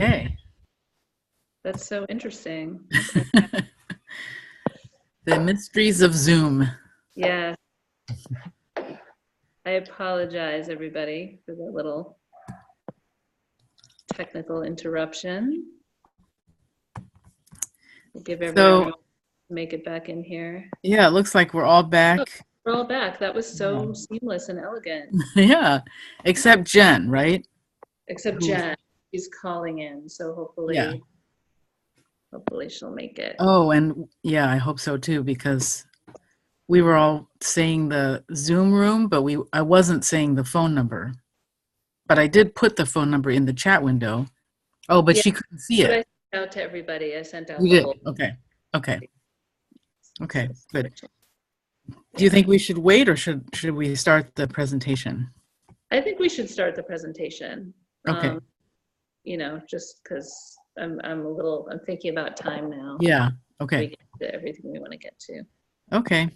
Okay. That's so interesting. The mysteries of Zoom. Yeah, I apologize, everybody, for the little technical interruption. We'll give everyone a So, moment to make it back in here. yeah, it looks like we're all Oh, back. we're all back. That was Yeah. so seamless and elegant. Yeah, except Jen, right? Except Who? Jen, she's calling in, so Yeah. hopefully she'll make it. Oh, and yeah, I hope so too, because we were all saying the Zoom room, but I wasn't saying the phone number. But I did put the phone number in the chat window. Oh, but Yeah, she couldn't see but I it. sent out to everybody. I sent out You the did. whole. Okay. Okay. Okay. Good. Do you Yeah, think we should wait or should we start the presentation? I think we should start the presentation. Okay. Um, just because I'm thinking about time now. Yeah. We Okay. get to everything we want to get to. Okay.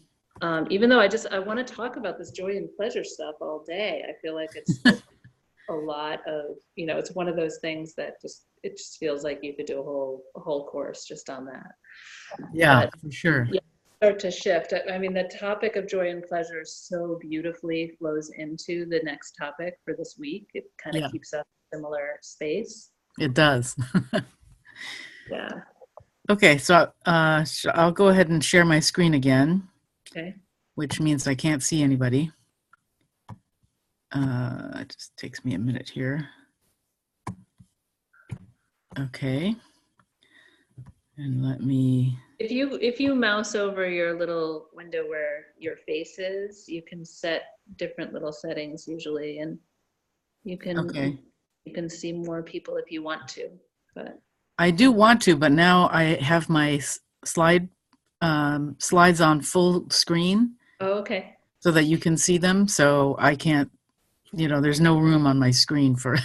Even though I want to talk about this joy and pleasure stuff all day. I feel like it's a lot of, it's one of those things that it just feels like you could do a whole course just on that. Yeah, But for sure. yeah, start to shift. I mean, the topic of joy and pleasure so beautifully flows into the next topic for this week. It kind of Yeah, keeps us in a similar space. it does. Yeah. Okay, so I'll go ahead and share my screen again, Okay. which means I can't see anybody. It just takes me a minute here. Okay. And let me. If you mouse over your little window where your face is, you can set different little settings usually, and you Okay. can see more people if you want to. But I do want to, but now I have my slides on full screen oh, okay. so that you can see them. So I can't, there's no room on my screen for.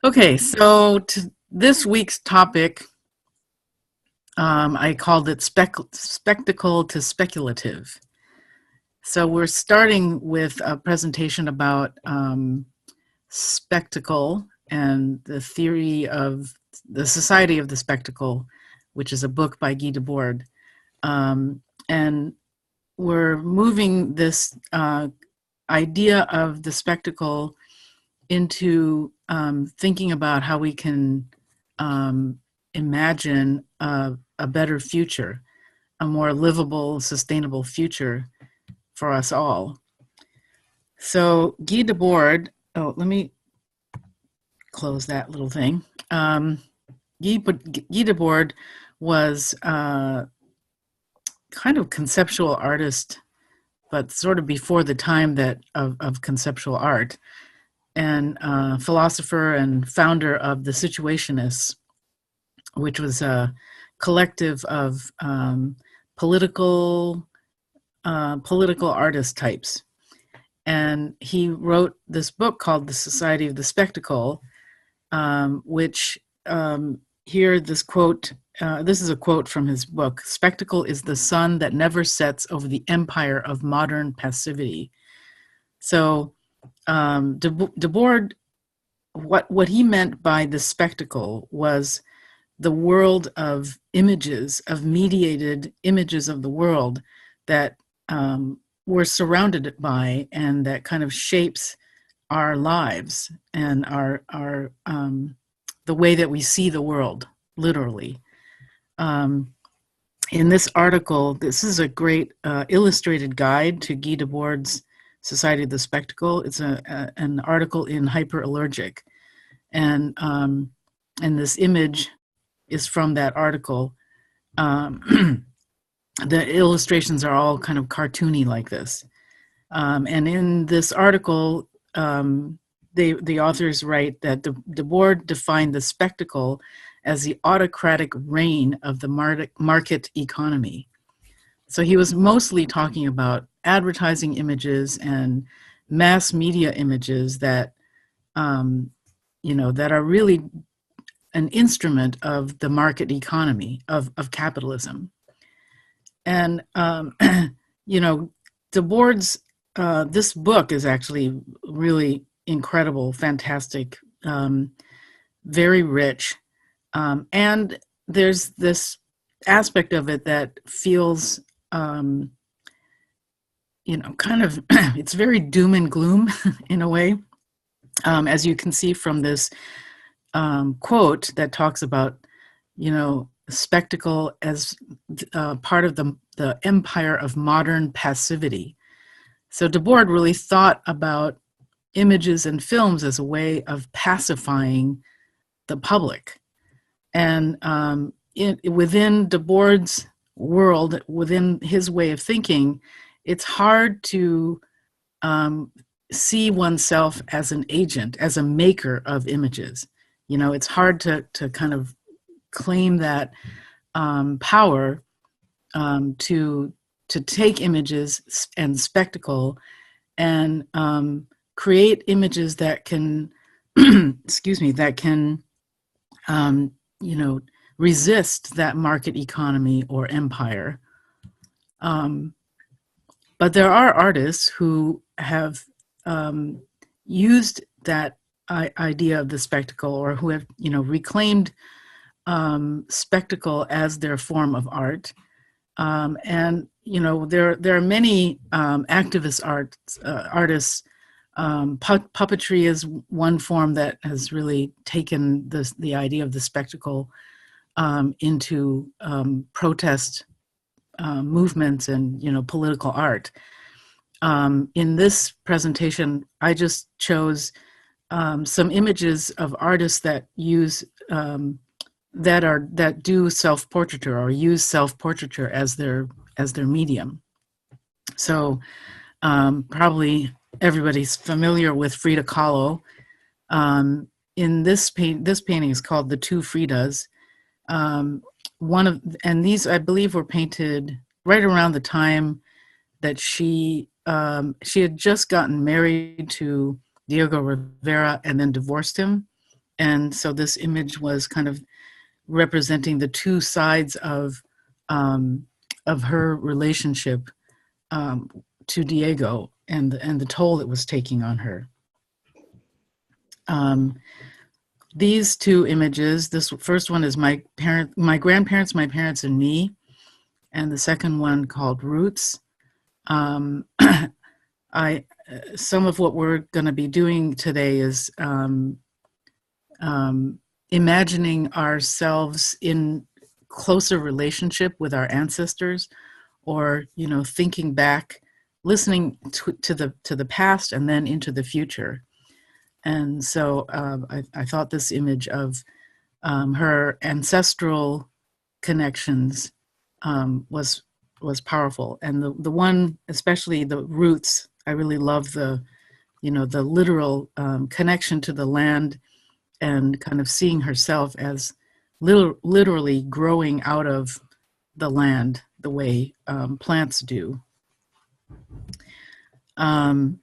Okay, so this week's topic, I called it spectacle to speculative. So we're starting with a presentation about spectacle and the theory of the Society of the Spectacle, which is a book by Guy Debord. And we're moving this idea of the spectacle into thinking about how we can imagine a better future, a more livable, sustainable future for us all. So Guy Debord, let me close that little thing. Guy Debord was kind of conceptual artist, but sort of before the time that of conceptual art, and philosopher and founder of the Situationists, which was a collective of political artist types. And he wrote this book called The Society of the Spectacle, which here this quote, this is a quote from his book: "Spectacle is the sun that never sets over the empire of modern passivity." So Debord, what he meant by the spectacle was the world of images, of mediated images of the world that we're surrounded by, and that kind of shapes our lives and our the way that we see the world, literally. In this article, this is a great illustrated guide to Guy Debord's Society of the Spectacle. It's an article in Hyperallergic, and this image is from that article. The illustrations are all kind of cartoony like this. And in this article, the authors write that Debord defined the spectacle as the autocratic reign of the market economy. So he was mostly talking about advertising images and mass media images that, that are really an instrument of the market economy, of capitalism. And, Debord's, this book is actually really incredible, fantastic. very rich. And there's this aspect of it that feels, um, kind of, it's very doom and gloom in a way, as you can see from this quote that talks about, spectacle as part of the empire of modern passivity. So Debord really thought about images and films as a way of pacifying the public. And within Debord's world, within his way of thinking, it's hard to see oneself as an agent, as a maker of images. It's hard to kind of claim that power to take images and spectacle and create images that can, excuse me, that can, um, resist that market economy or empire. But there are artists who have used that idea of the spectacle, or who have, reclaimed spectacle as their form of art. And there are many activist artists. Puppetry is one form that has really taken the idea of the spectacle into protest movements and political art. In this presentation, I just chose some images of artists that use that do self-portraiture, or use self-portraiture as their medium. So probably everybody's familiar with Frida Kahlo. In this painting is called The Two Fridas. And these, I believe, were painted right around the time that she had just gotten married to Diego Rivera and then divorced him. And so this image was kind of representing the two sides of her relationship to Diego, and the toll it was taking on her. These two images, this first one is my grandparents, my parents, and me, and the second one, called Roots. Some of what we're going to be doing today is imagining ourselves in closer relationship with our ancestors, or thinking back, listening to the past and then into the future. And so I thought this image of her ancestral connections was powerful. And the one, especially the roots, I really love the literal connection to the land, and kind of seeing herself as literally growing out of the land the way plants do. Yasumasa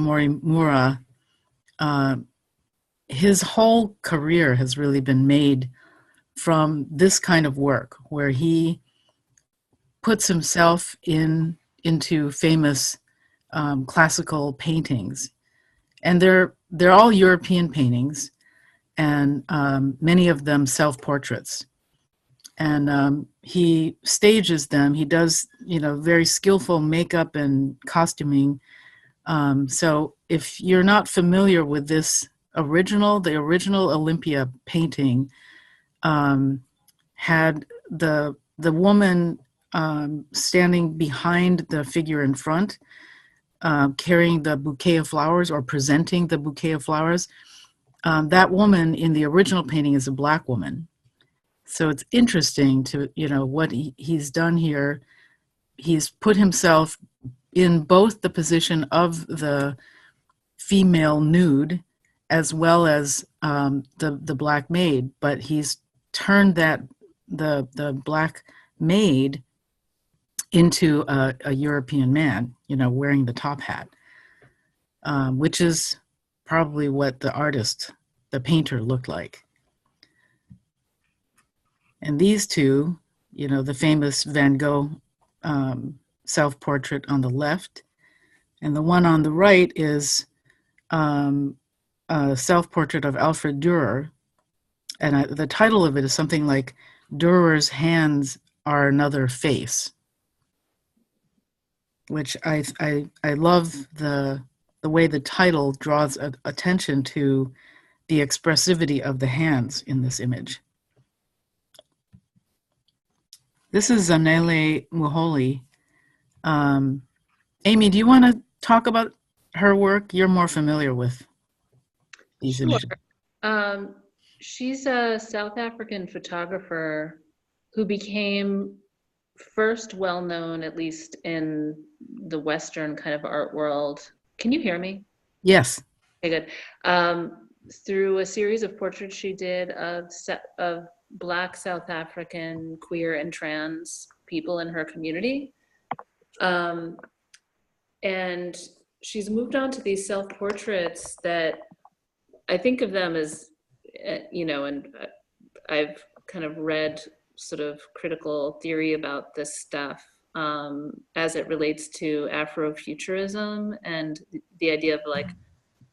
Morimura, his whole career has really been made from this kind of work, where he puts himself into famous classical paintings, and they're all European paintings, and many of them self-portraits. And he stages them. He does, very skillful makeup and costuming. So if you're not familiar with this the original Olympia painting had the woman standing behind the figure in front, carrying the bouquet of flowers, or presenting the bouquet of flowers. That woman in the original painting is a Black woman. So it's interesting to, what he's done here. He's put himself in both the position of the female nude as well as the Black maid, but he's turned the Black maid into a European man, wearing the top hat, which is probably what the painter looked like. And these two, the famous Van Gogh self-portrait on the left, and the one on the right is self-portrait of Alfred Dürer, and the title of it is something like "Dürer's Hands Are Another Face," which I love the way the title draws attention to the expressivity of the hands in this image. This is Zanele Muholi. Amy, do you want to talk about her work? You're more familiar with these Sure. images. She's a South African photographer who became first well known, at least in the Western kind of art world. Can you hear me? Yes. Okay, good. Through a series of portraits she did of Black South African queer and trans people in her community. And she's moved on to these self-portraits that I think of them as, and I've kind of read sort of critical theory about this stuff as it relates to Afrofuturism and the idea of like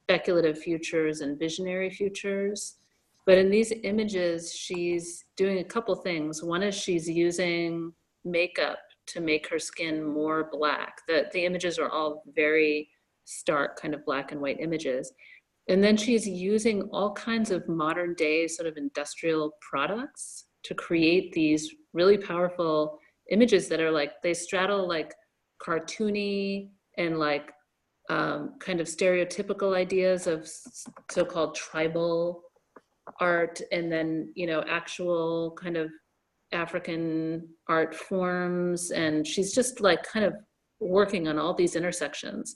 speculative futures and visionary futures. But in these images, she's doing a couple things. One is she's using makeup to make her skin more black. The images are all very stark, kind of black and white images. And then she's using all kinds of modern day sort of industrial products to create these really powerful images that are like, they straddle like cartoony and like kind of stereotypical ideas of so-called tribal art, and then, actual kind of African art forms. And she's just like kind of working on all these intersections.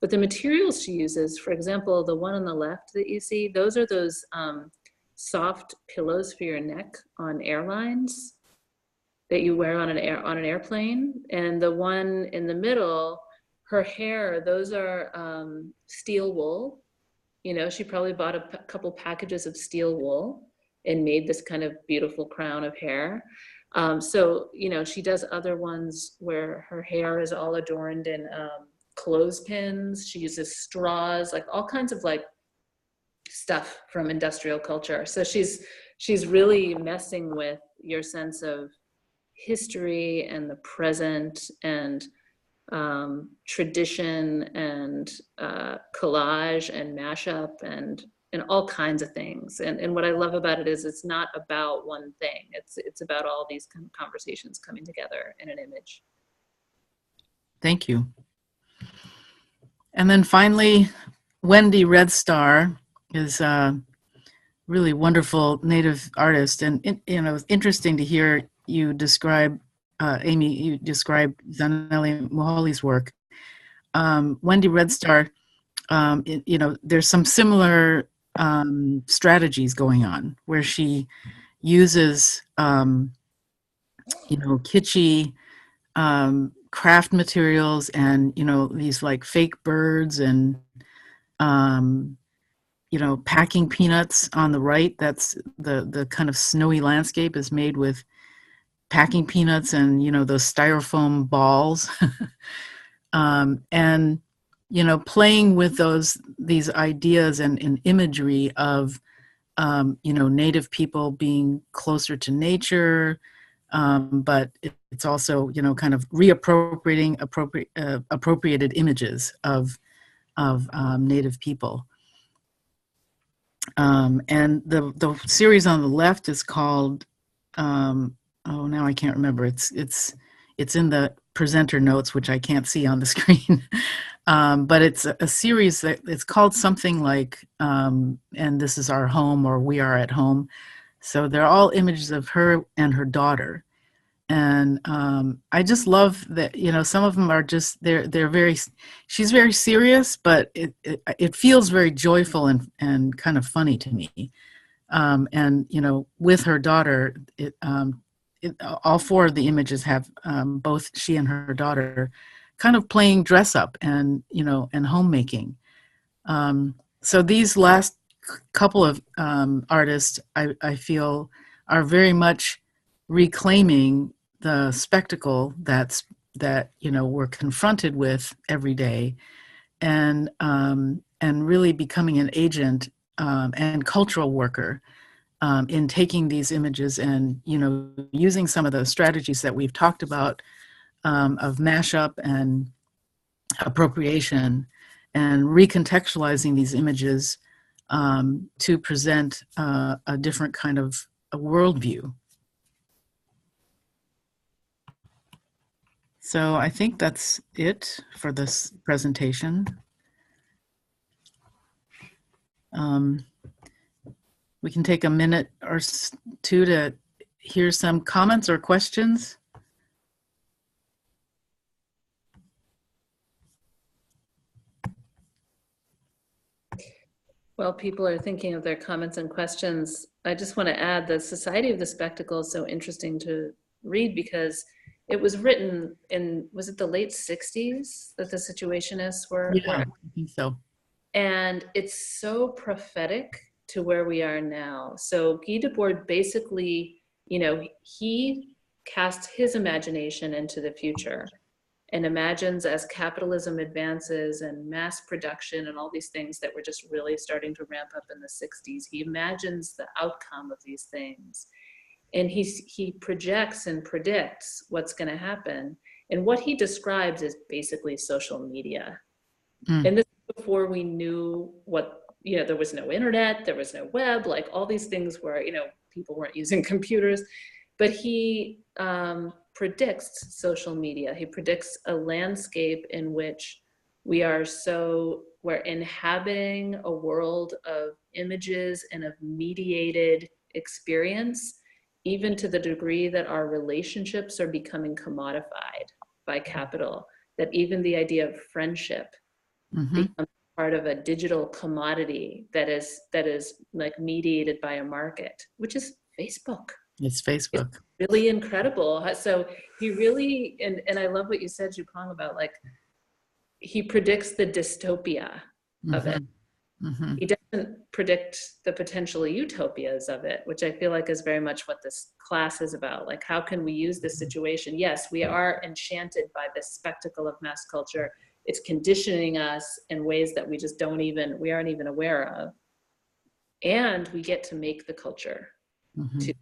But the materials she uses, for example, the one on the left that you see, those are those soft pillows for your neck on airlines that you wear on an airplane. And the one in the middle, her hair, those are steel wool. She probably bought a couple packages of steel wool and made this kind of beautiful crown of hair. So, she does other ones where her hair is all adorned in clothespins. She uses straws, like all kinds of like stuff from industrial culture. So she's really messing with your sense of history and the present and tradition and collage and mashup and all kinds of things. And what I love about it is it's not about one thing. It's about all these kind of conversations coming together in an image. Thank you. And then finally, Wendy Red Star is a really wonderful Native artist. And it was interesting to hear you describe, Amy, you described Zanele Muholi's work. Wendy Red Star, there's some similar strategies going on where she uses, kitschy craft materials and, these like fake birds and, packing peanuts on the right. That's the kind of snowy landscape is made with packing peanuts and, those styrofoam balls. And, playing with these ideas and imagery of, Native people being closer to nature, but it's also, kind of reappropriating appropriated images of Native people. And the series on the left is called, now I can't remember. It's in the presenter notes, which I can't see on the screen. But it's a series that it's called something like, and this is our home, or we are at home. So they're all images of her and her daughter. And I just love that, some of them are just, they're very, she's very serious, but it feels very joyful and kind of funny to me. And, with her daughter, all four of the images have both she and her daughter kind of playing dress up and, and homemaking. So these last couple of artists, I feel, are very much reclaiming the spectacle that we're confronted with every day, and really becoming an agent and cultural worker in taking these images and, you know, using some of the strategies that we've talked about of mashup and appropriation and recontextualizing these images to present a different kind of a worldview. So I think that's it for this presentation. We can take a minute or two to hear some comments or questions. While people are thinking of their comments and questions, I just want to add the Society of the Spectacle is so interesting to read because it was written in, was it the late 60s that the Situationists were? Yeah, I think so. And it's so prophetic to where we are now. So Guy Debord basically, you know, he casts his imagination into the future and imagines as capitalism advances and mass production and all these things that were just really starting to ramp up in the 60s, he imagines the outcome of these things. And he projects and predicts what's going to happen. And what he describes is basically social media. And this is before we knew what, you know, there was no internet, there was no web, like all these things where, you know, people weren't using computers. But he predicts social media. He predicts a landscape in which we're inhabiting a world of images and of mediated experience, even to the degree that our relationships are becoming commodified by capital, that even the idea of friendship becomes part of a digital commodity that is like mediated by a market, which is Facebook. It's Facebook. It's really incredible. So he really, and I love what you said, Jupong, about like, he predicts the dystopia of it. He doesn't predict the potential utopias of it, which I feel like is very much what this class is about. Like, how can we use this situation? Yes, we are enchanted by this spectacle of mass culture. It's conditioning us in ways that we just we aren't even aware of. And we get to make the culture too.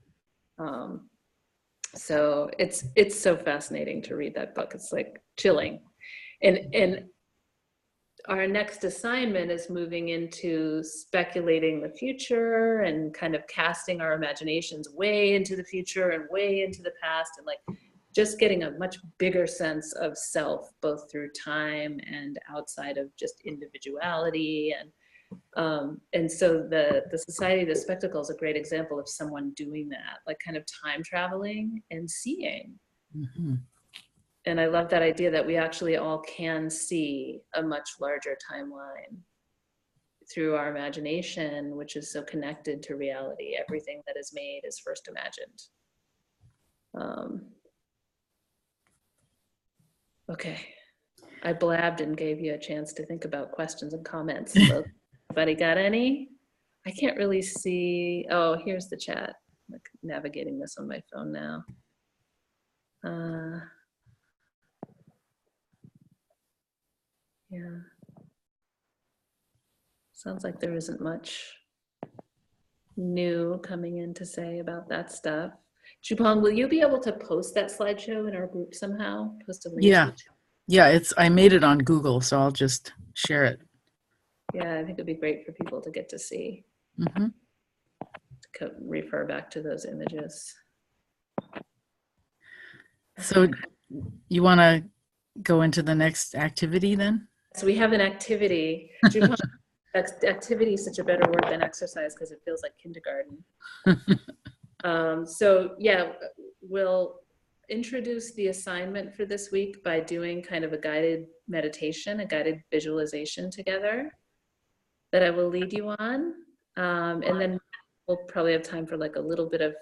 So it's so fascinating to read that book. It's like chilling. And our next assignment is moving into speculating the future and kind of casting our imaginations way into the future and way into the past, and like just getting a much bigger sense of self, both through time and outside of just individuality. And so the Society of the Spectacle is a great example of someone doing that, like kind of time traveling and seeing. And I love that idea that we actually all can see a much larger timeline through our imagination, which is so connected to reality. Everything that is made is first imagined. Okay, I blabbed and gave you a chance to think about questions and comments. So, anybody got any? I can't really see. Oh, here's the chat. I'm like navigating this on my phone now. Yeah. Sounds like there isn't much new coming in to say about that stuff. Jupong, will you be able to post that slideshow in our group somehow? Post a link Yeah. to it? Yeah, I made it on Google, so I'll just share it. Yeah, I think it'd be great for people to get to see. To refer back to those images. So you want to go into the next activity then? So we have an activity. Activity is such a better word than exercise because it feels like kindergarten. So yeah, we'll introduce the assignment for this week by doing kind of a guided meditation, a guided visualization together that I will lead you on. And then we'll probably have time for like a little bit of,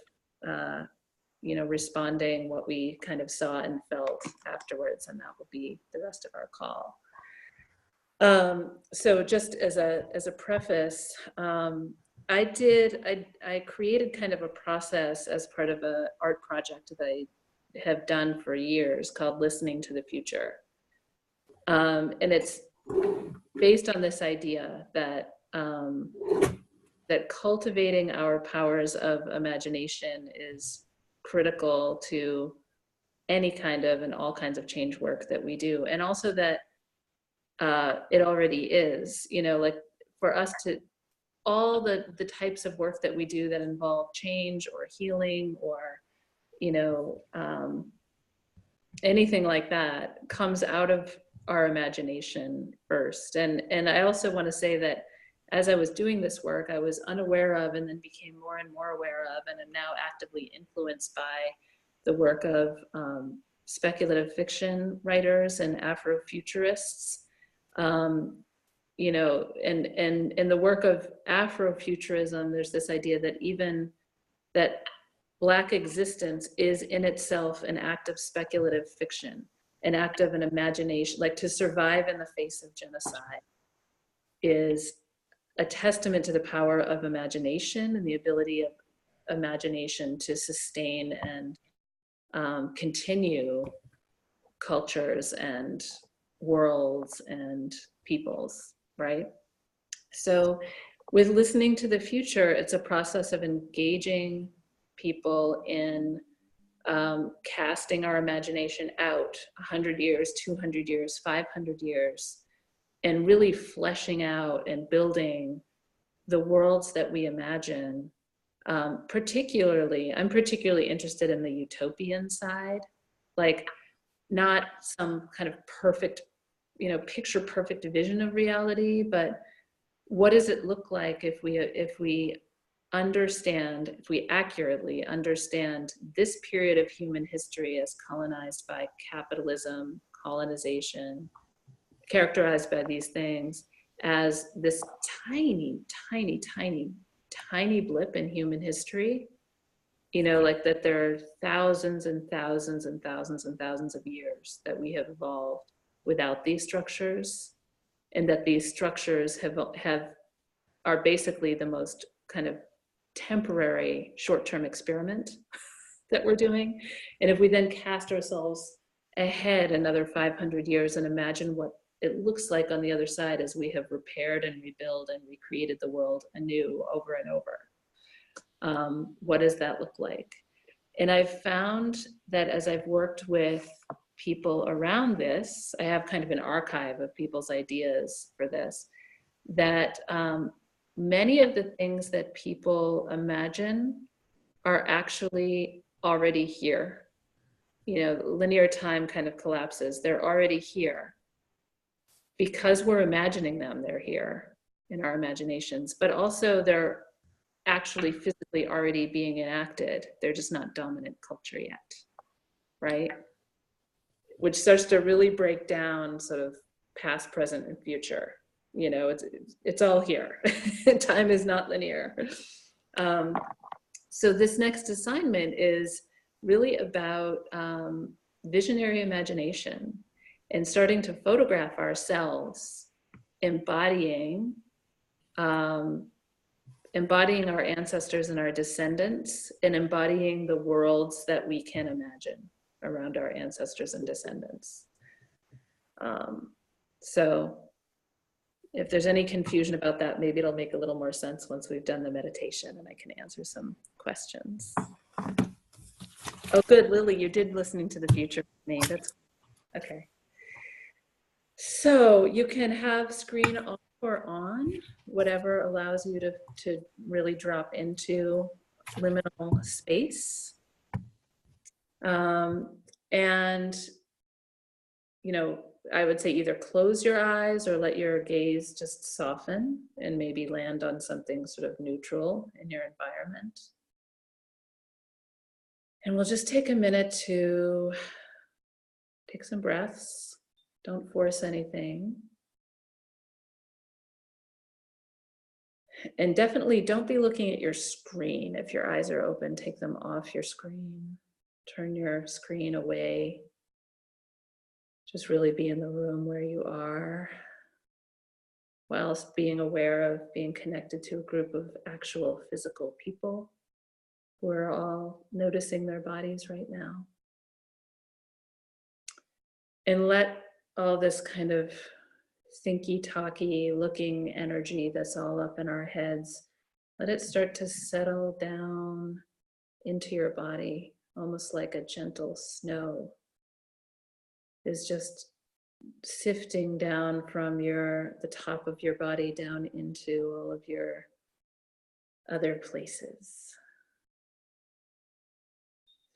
responding what we kind of saw and felt afterwards, and that will be the rest of our call. So just as a preface, I created kind of a process as part of an art project that I have done for years called Listening to the Future. And it's based on this idea that that cultivating our powers of imagination is critical to any kind of and all kinds of change work that we do, and also that it already is, you know, like for us to all the types of work that we do that involve change or healing or, you know, anything like that comes out of our imagination first. And I also want to say that as I was doing this work, I was unaware of and then became more and more aware of and am now actively influenced by the work of speculative fiction writers and Afrofuturists. You know, and in the work of Afrofuturism, there's this idea that even that Black existence is in itself an act of speculative fiction, an act of an imagination, like to survive in the face of genocide is a testament to the power of imagination and the ability of imagination to sustain and continue cultures and worlds and peoples, right? So with listening to the future, it's a process of engaging people in casting our imagination out 100 years, 200 years, 500 years, and really fleshing out and building the worlds that we imagine. I'm particularly interested in the utopian side, like not some kind of perfect, you know, picture perfect vision of reality, but what does it look like if we understand, if we accurately understand this period of human history as colonized by capitalism, colonization, characterized by these things as this tiny, tiny, tiny, tiny blip in human history, you know, like that there are thousands and thousands and thousands and thousands of years that we have evolved without these structures, and that these structures are basically the most kind of temporary short-term experiment that we're doing. And if we then cast ourselves ahead another 500 years and imagine what it looks like on the other side as we have repaired and rebuilt and recreated the world anew over and over, what does that look like? And I've found that as I've worked with people around this, I have kind of an archive of people's ideas for this, that many of the things that people imagine are actually already here. You know, linear time kind of collapses. They're already here. Because we're imagining them, they're here in our imaginations, but also they're actually physically already being enacted. They're just not dominant culture yet, right? Which starts to really break down sort of past, present, and future. You know, it's all here. Time is not linear. So this next assignment is really about visionary imagination and starting to photograph ourselves embodying our ancestors and our descendants, and embodying the worlds that we can imagine around our ancestors and descendants. So if there's any confusion about that, maybe it'll make a little more sense once we've done the meditation and I can answer some questions. Oh, good, Lily, you did listening to the future with me. That's okay. So you can have screen off or on, whatever allows you to really drop into liminal space. And, you know, I would say either close your eyes or let your gaze just soften and maybe land on something sort of neutral in your environment. And we'll just take a minute to take some breaths. Don't force anything. And definitely don't be looking at your screen. If your eyes are open, take them off your screen. Turn your screen away. Just really be in the room where you are, whilst being aware of being connected to a group of actual physical people who are all noticing their bodies right now. And let all this kind of thinky talky looking energy that's all up in our heads. Let it start to settle down into your body, almost like a gentle snow is just sifting down from the top of your body down into all of your other places,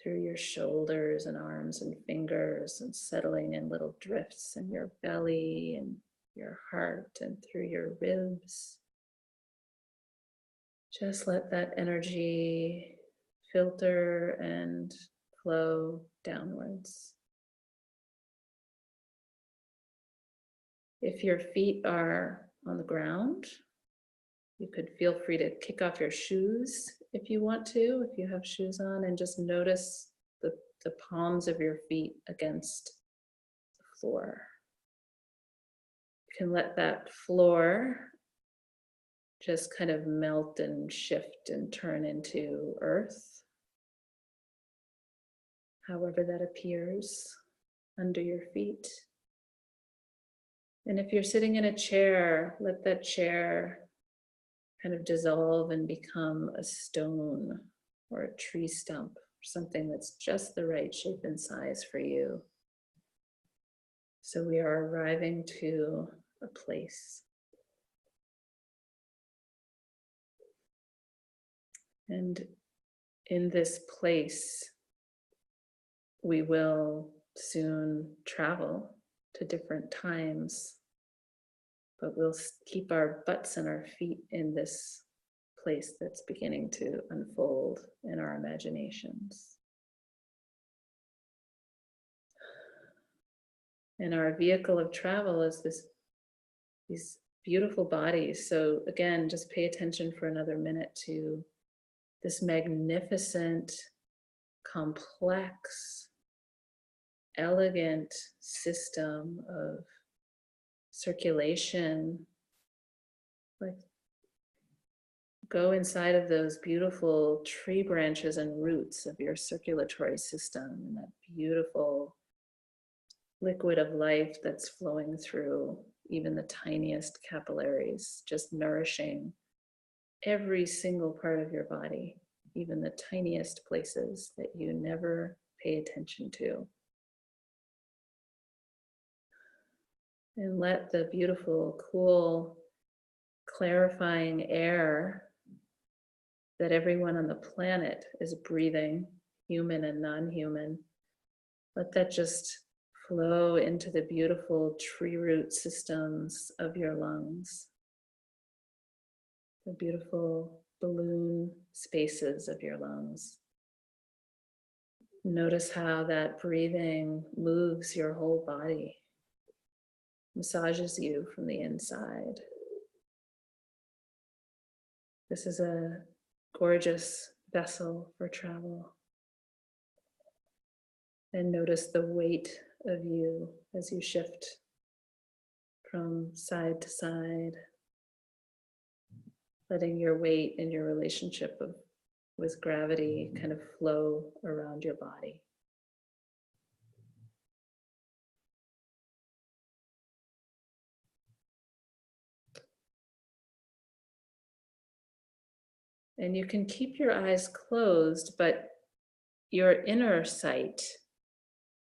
through your shoulders and arms and fingers, and settling in little drifts in your belly and your heart and through your ribs. Just let that energy filter and flow downwards. If your feet are on the ground, you could feel free to kick off your shoes if you want to, if you have shoes on, and just notice the palms of your feet against the floor. You can let that floor just kind of melt and shift and turn into earth, however that appears under your feet. And if you're sitting in a chair, let that chair kind of dissolve and become a stone or a tree stump, or something that's just the right shape and size for you. So we are arriving to a place. And in this place, we will soon travel to different times, but we'll keep our butts and our feet in this place that's beginning to unfold in our imaginations. And our vehicle of travel is these beautiful bodies. So again, just pay attention for another minute to this magnificent, complex, elegant system of circulation. Like, go inside of those beautiful tree branches and roots of your circulatory system, and that beautiful liquid of life that's flowing through even the tiniest capillaries, just nourishing every single part of your body, even the tiniest places that you never pay attention to. And let the beautiful, cool, clarifying air that everyone on the planet is breathing, human and non-human, let that just flow into the beautiful tree root systems of your lungs, the beautiful balloon spaces of your lungs. Notice how that breathing moves your whole body, massages you from the inside. This is a gorgeous vessel for travel. And notice the weight of you as you shift from side to side, letting your weight and your relationship with gravity kind of flow around your body. And you can keep your eyes closed, but your inner sight,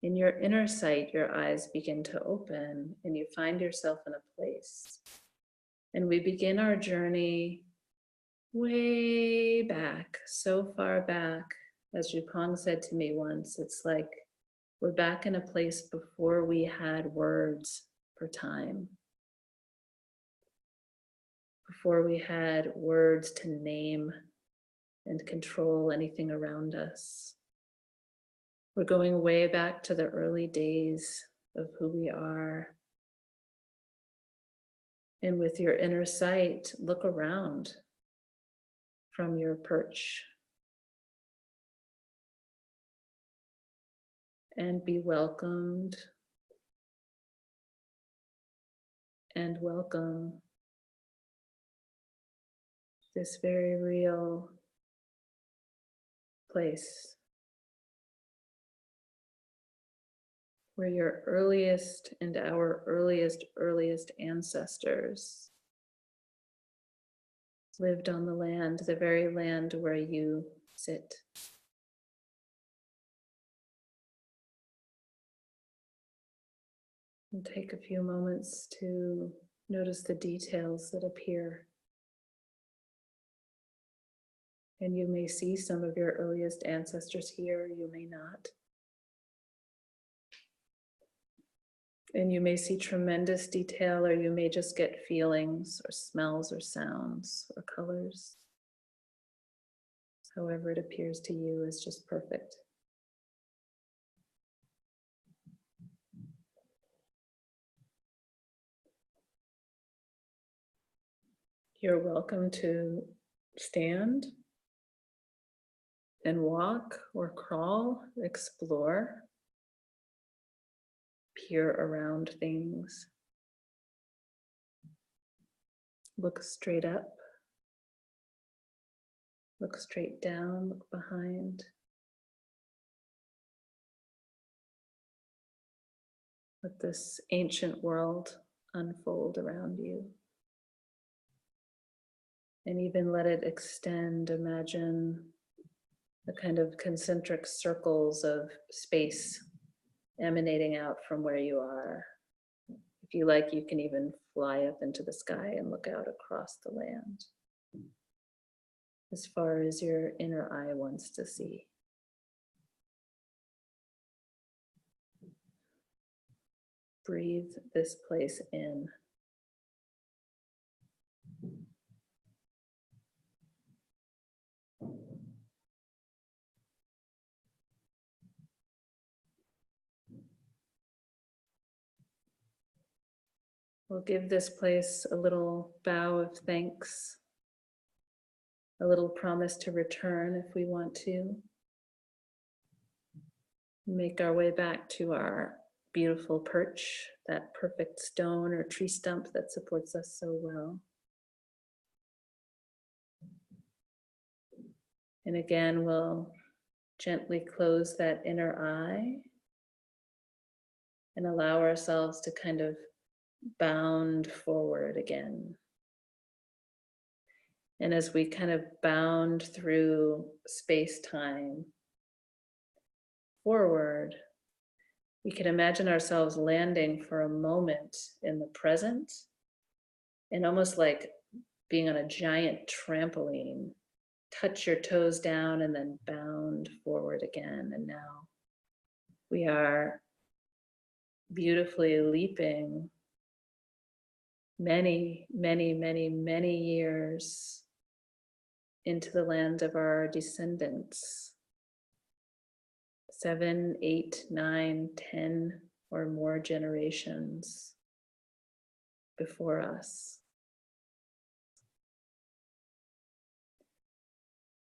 in your inner sight, your eyes begin to open and you find yourself in a place. And we begin our journey way back, so far back. As Jupong said to me once, it's like we're back in a place before we had words for time, before we had words to name and control anything around us. We're going way back to the early days of who we are. And with your inner sight, look around from your perch and be welcomed and welcome this very real place where your earliest and our earliest ancestors lived on the land, the very land where you sit. And take a few moments to notice the details that appear. And you may see some of your earliest ancestors here, you may not. And you may see tremendous detail, or you may just get feelings or smells or sounds or colors. However it appears to you is just perfect. You're welcome to stand and walk or crawl, explore, peer around things. Look straight up, look straight down, look behind. Let this ancient world unfold around you. And even let it extend. Imagine the kind of concentric circles of space emanating out from where you are. If you like, you can even fly up into the sky and look out across the land, as far as your inner eye wants to see. Breathe this place in. We'll give this place a little bow of thanks, a little promise to return if we want to. Make our way back to our beautiful perch, that perfect stone or tree stump that supports us so well. And again, we'll gently close that inner eye and allow ourselves to kind of bound forward again. And as we kind of bound through space-time forward, we can imagine ourselves landing for a moment in the present and almost like being on a giant trampoline, touch your toes down and then bound forward again. And now we are beautifully leaping many, many, many, many years into the land of our descendants. 7, 8, 9, 10 or more generations before us.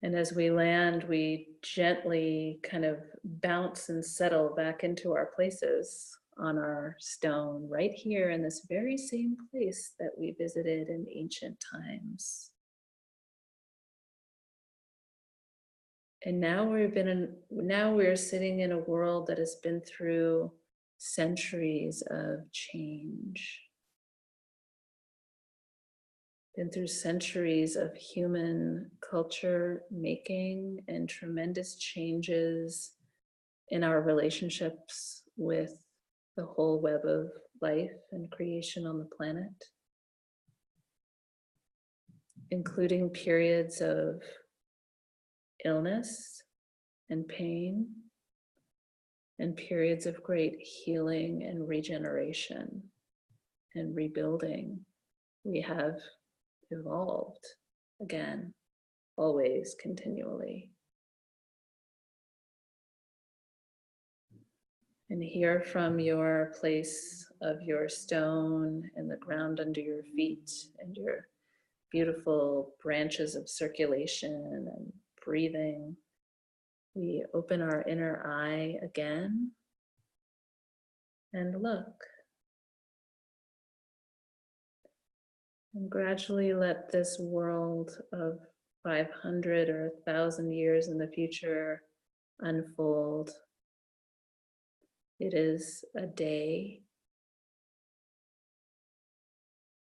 And as we land, we gently kind of bounce and settle back into our places on our stone, right here in this very same place that we visited in ancient times. And now we're sitting in a world that has been through centuries of change. Been through centuries of human culture making and tremendous changes in our relationships with the whole web of life and creation on the planet, including periods of illness and pain and periods of great healing and regeneration and rebuilding. We have evolved again, always, continually. And hear from your place of your stone and the ground under your feet and your beautiful branches of circulation and breathing. We open our inner eye again and look. And gradually let this world of 500 or 1,000 years in the future unfold. It is a day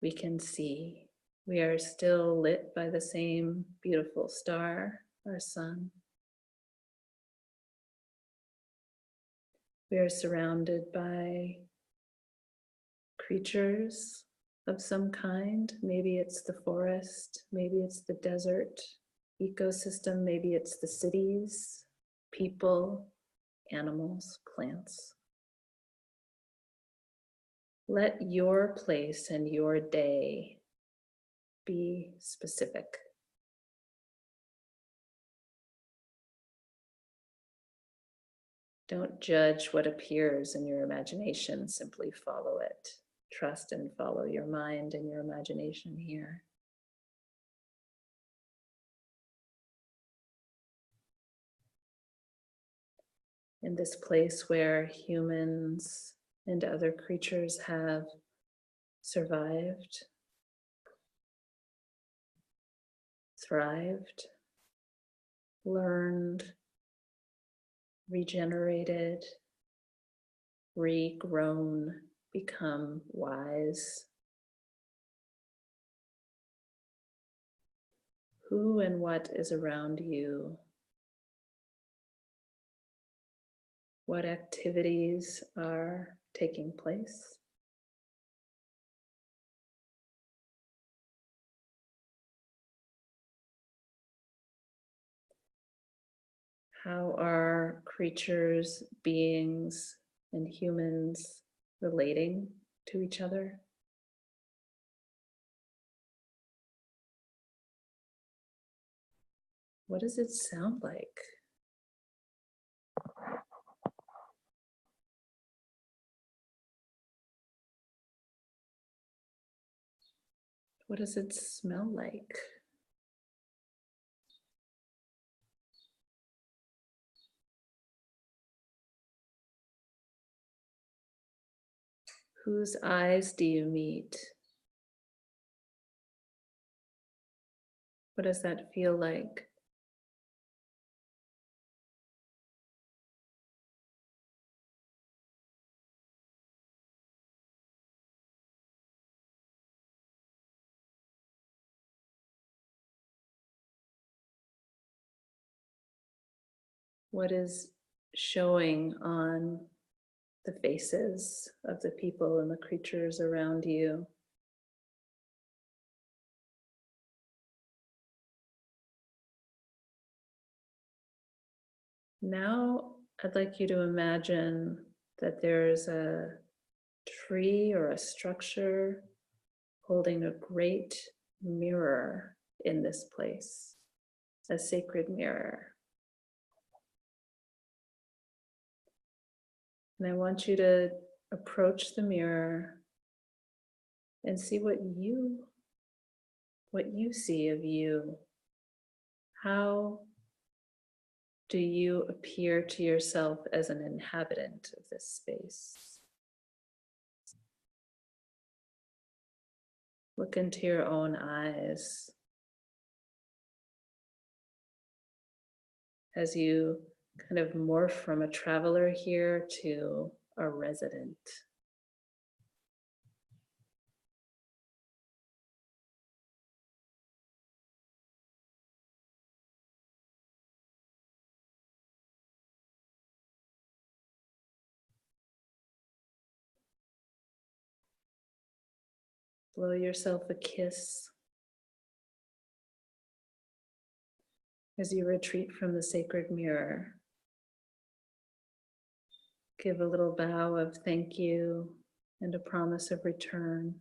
we can see. We are still lit by the same beautiful star, our sun. We are surrounded by creatures of some kind. Maybe it's the forest, maybe it's the desert ecosystem, maybe it's the cities, people, animals, plants. Let your place and your day be specific. Don't judge what appears in your imagination, simply follow it. Trust and follow your mind and your imagination here. In this place where humans and other creatures have survived, thrived, learned, regenerated, regrown, become wise. Who and what is around you? What activities are taking place? How are creatures, beings, and humans relating to each other? What does it sound like? What does it smell like? Whose eyes do you meet? What does that feel like? What is showing on the faces of the people and the creatures around you? Now, I'd like you to imagine that there's a tree or a structure holding a great mirror in this place, a sacred mirror. And I want you to approach the mirror and see what you see of you. How do you appear to yourself as an inhabitant of this space? Look into your own eyes as you kind of morph from a traveler here to a resident. Blow yourself a kiss as you retreat from the sacred mirror. Give a little bow of thank you and a promise of return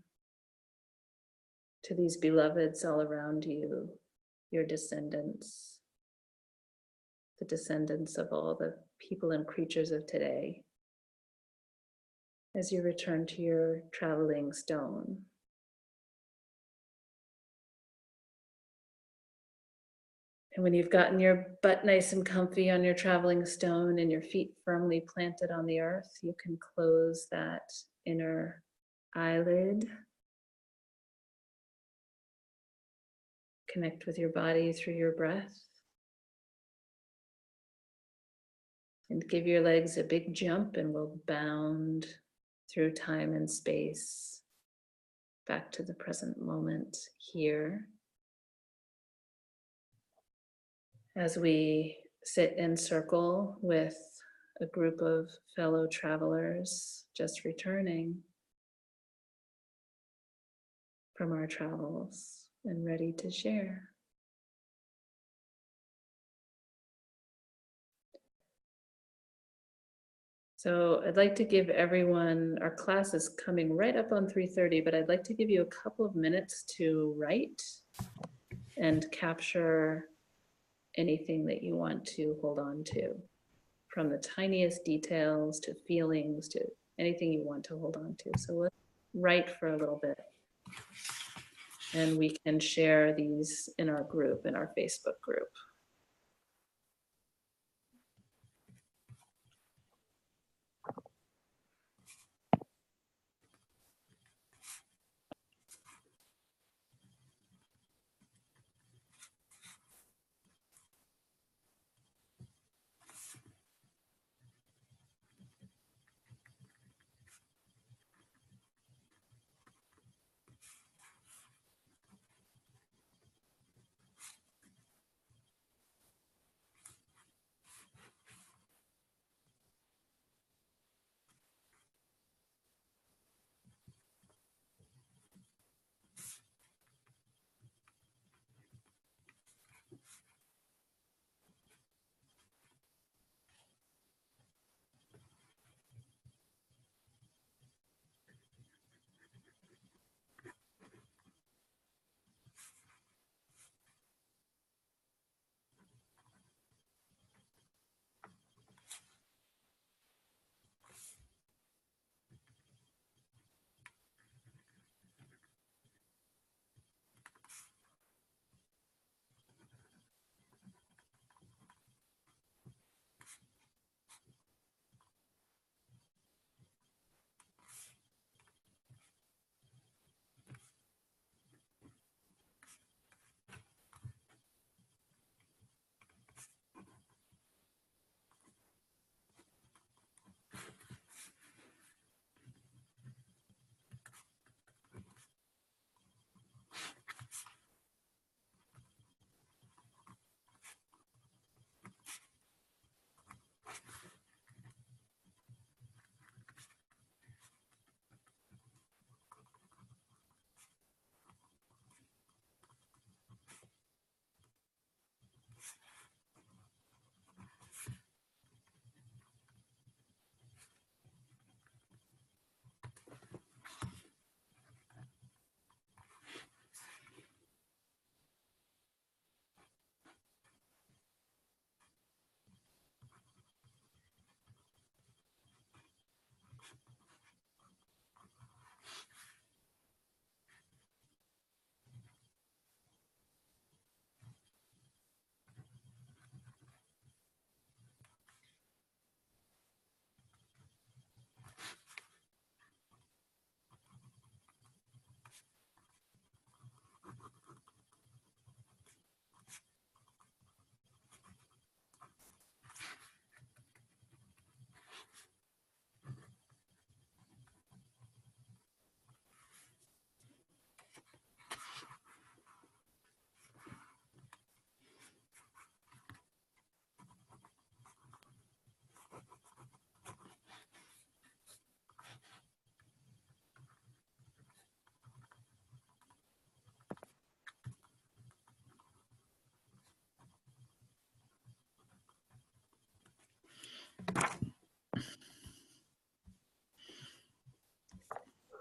to these beloveds all around you, your descendants, the descendants of all the people and creatures of today, as you return to your traveling stone. And when you've gotten your butt nice and comfy on your traveling stone and your feet firmly planted on the earth, you can close that inner eyelid. Connect with your body through your breath. And give your legs a big jump, and we'll bound through time and space back to the present moment here. As we sit in circle with a group of fellow travelers just returning from our travels and ready to share. So I'd like to give everyone, our class is coming right up on 3:30, but I'd like to give you a couple of minutes to write and capture anything that you want to hold on to, from the tiniest details to feelings to anything you want to hold on to. So let's write for a little bit. And we can share these in our group, in our Facebook group.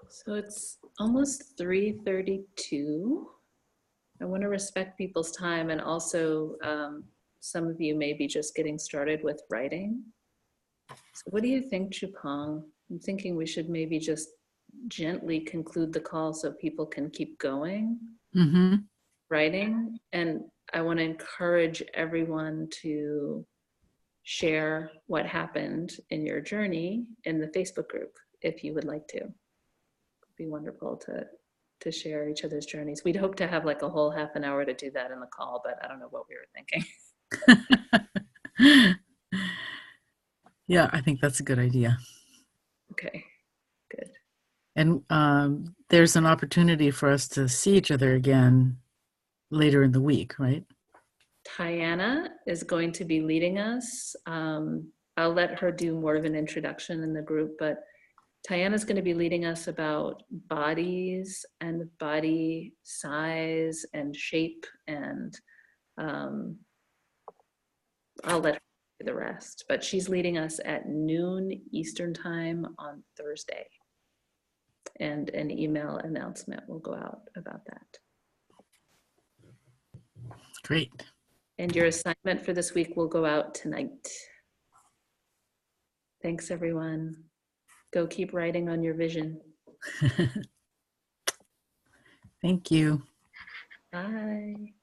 So it's almost 3:32. I want to respect people's time, and also some of you may be just getting started with writing. So what do you think, Chupang? I'm thinking we should maybe just gently conclude the call so people can keep going, writing. And I want to encourage everyone to share what happened in your journey in the Facebook group, if you would like to. It'd be wonderful to share each other's journeys. We'd hope to have like a whole half an hour to do that in the call, but I don't know what we were thinking. Yeah, I think that's a good idea. Okay, good. And there's an opportunity for us to see each other again later in the week, right? Tiana is going to be leading us. I'll let her do more of an introduction in the group, but Tiana is going to be leading us about bodies and body size and shape, and um, I'll let her do the rest. But she's leading us at noon Eastern time on Thursday, and an email announcement will go out about that. Great. And your assignment for this week will go out tonight. Thanks, everyone. Go keep writing on your vision. Thank you. Bye.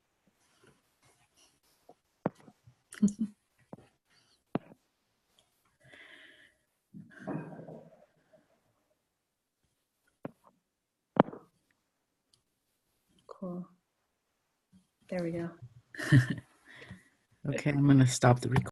Cool. There we go. Okay, I'm going to stop the recording.